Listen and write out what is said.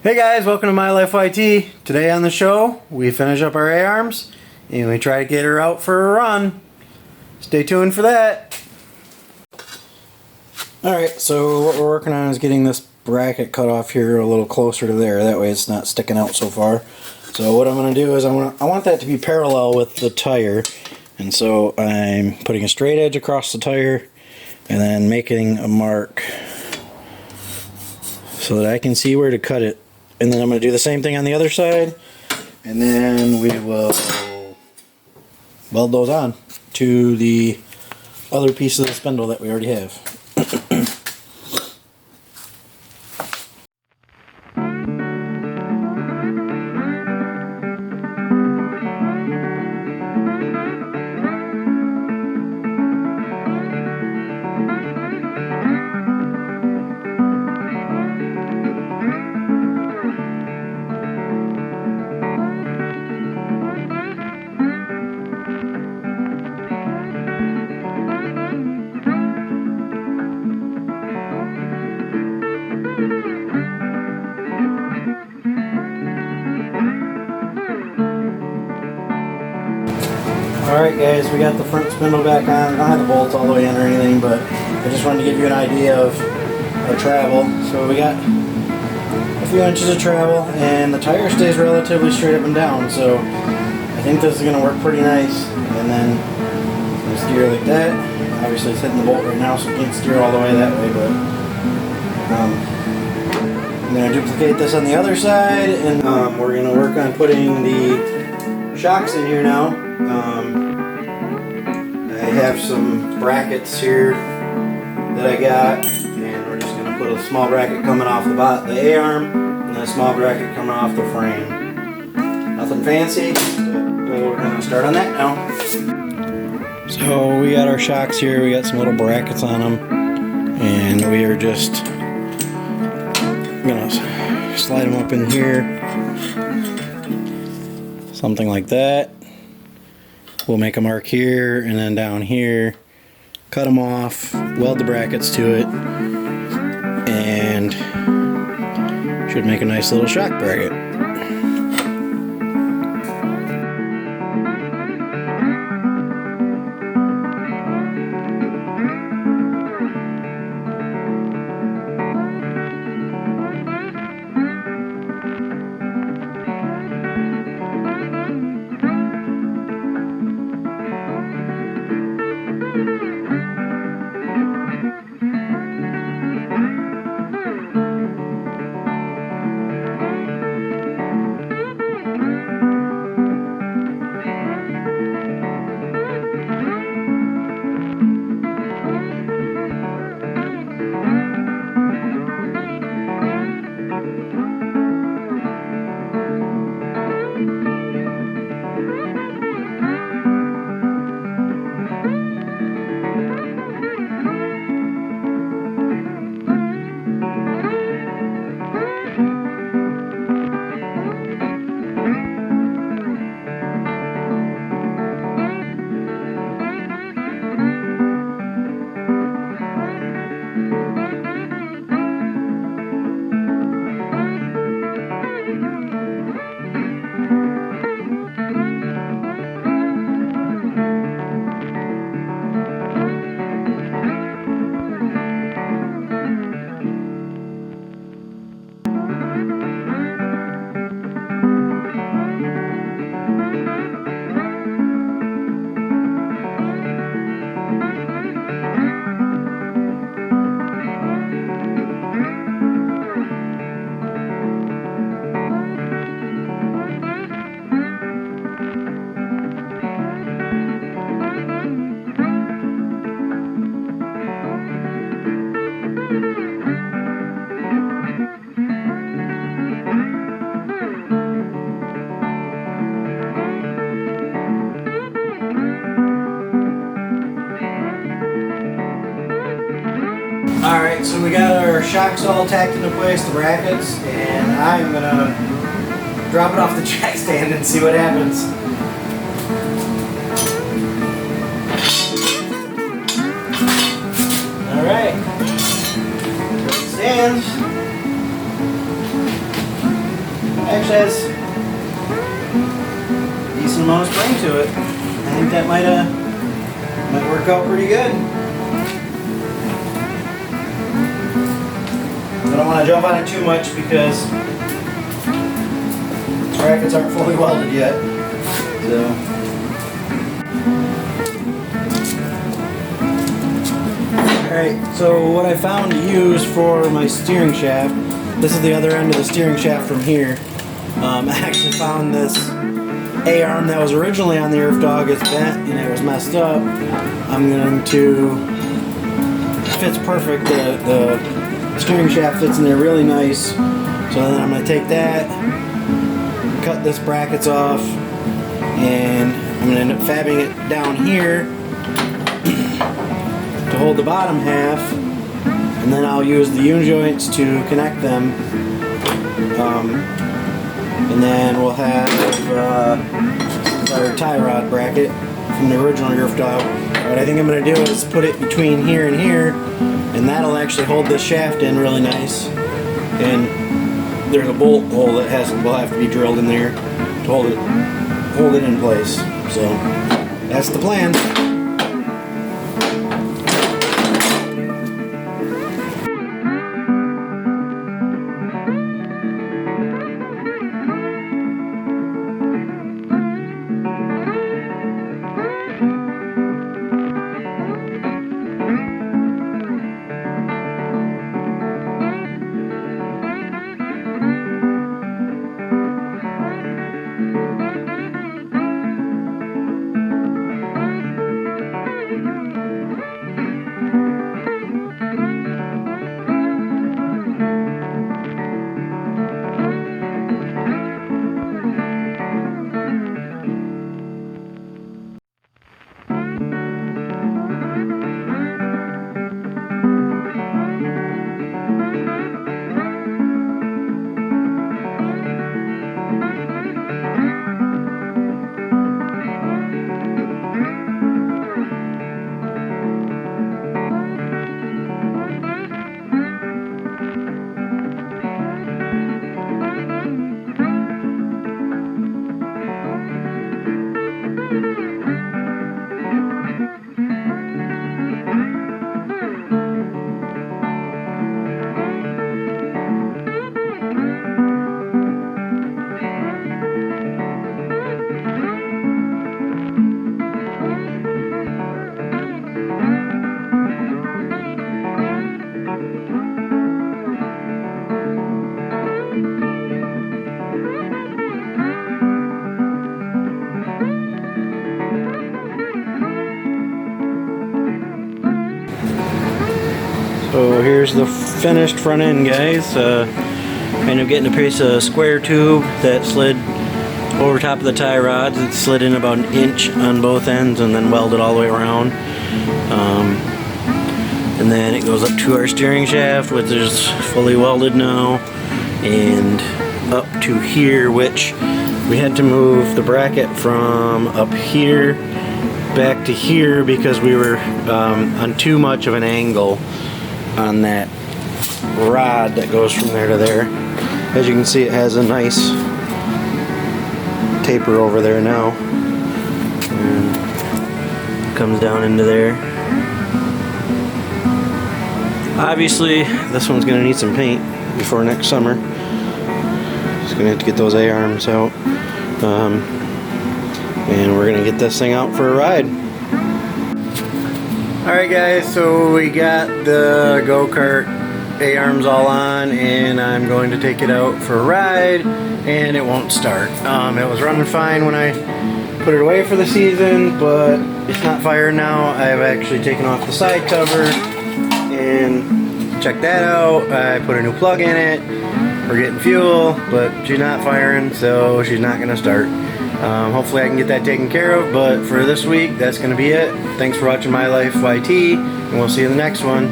Hey guys, welcome to My Life YT. Today on the show, we finish up our A-arms and we try to get her out for a run. Stay tuned for that. Alright, so what we're working on is getting this bracket cut off here a little closer to there. That way it's not sticking out so far. So what I'm going to do is I want that to be parallel with the tire. And so I'm putting a straight edge across the tire and then making a mark so that I can see where to cut it. And then I'm going to do the same thing on the other side, and then we will weld those on to the other piece of the spindle that we already have. Alright guys, we got the front spindle back on. I don't have the bolts all the way in or anything, but I just wanted to give you an idea of our travel. So we got a few inches of travel, and the tire stays relatively straight up and down, so I think this is going to work pretty nice. And then I'm steer like that. Obviously it's hitting the bolt right now, so I can't steer all the way that way, but I'm going to duplicate this on the other side, and we're going to work on putting the shocks in here now. I have some brackets here that I got, and we're just going to put a small bracket coming off the A-arm, and then a small bracket coming off the frame. Nothing fancy, but we're going to start on that now. So we got our shocks here, we got some little brackets on them, and we are just going to slide them up in here, something like that. We'll make a mark here and then down here, cut them off, weld the brackets to it, and should make a nice little shock bracket. Alright, so we got our shocks all tacked into place, the brackets, and I'm going to drop it off the jack stand and see what happens. Alright, there it stands. actually has a decent amount of spring to it. I think that might work out pretty good. I don't want to jump on it too much because brackets aren't fully welded yet. So. Alright, so what I found to use for my steering shaft, this is the other end of the steering shaft from here. I actually found this A-arm that was originally on the Earth Dog. It's bent and it was messed up. I'm going to, it fits perfect. The steering shaft fits in there really nice. So then I'm going to take that, cut this brackets off, and I'm going to end up fabbing it down here to hold the bottom half, and then I'll use the U-joints to connect them, and then we'll have our tie rod bracket from the original Earth Dog. What I think I'm going to do is put it between here and here, and that'll actually hold this shaft in really nice. And there's a bolt hole that will have to be drilled in there to hold it in place. So that's the plan. So here's the finished front end, guys. Ended up getting a piece of square tube that slid over top of the tie rods. It slid in about an inch on both ends and then welded all the way around. And then it goes up to our steering shaft, which is fully welded now, and up to here, which we had to move the bracket from up here back to here because we were on too much of an angle on that rod that goes from there to there. As you can see, it has a nice taper over there now, and comes down into there. Obviously this one's going to need some paint before next summer. Just going to have to get those A-arms out, and we're going to get this thing out for a ride. Alright guys, so we got the go-kart A-arms all on, and I'm going to take it out for a ride, and it won't start. It was running fine when I put it away for the season, but it's not firing now. I've actually taken off the side cover, and check that out. I put a new plug in it. We're getting fuel, but she's not firing, so she's not going to start. Hopefully I can get that taken care of, but for this week, that's going to be it. Thanks for watching My Life YT, and we'll see you in the next one.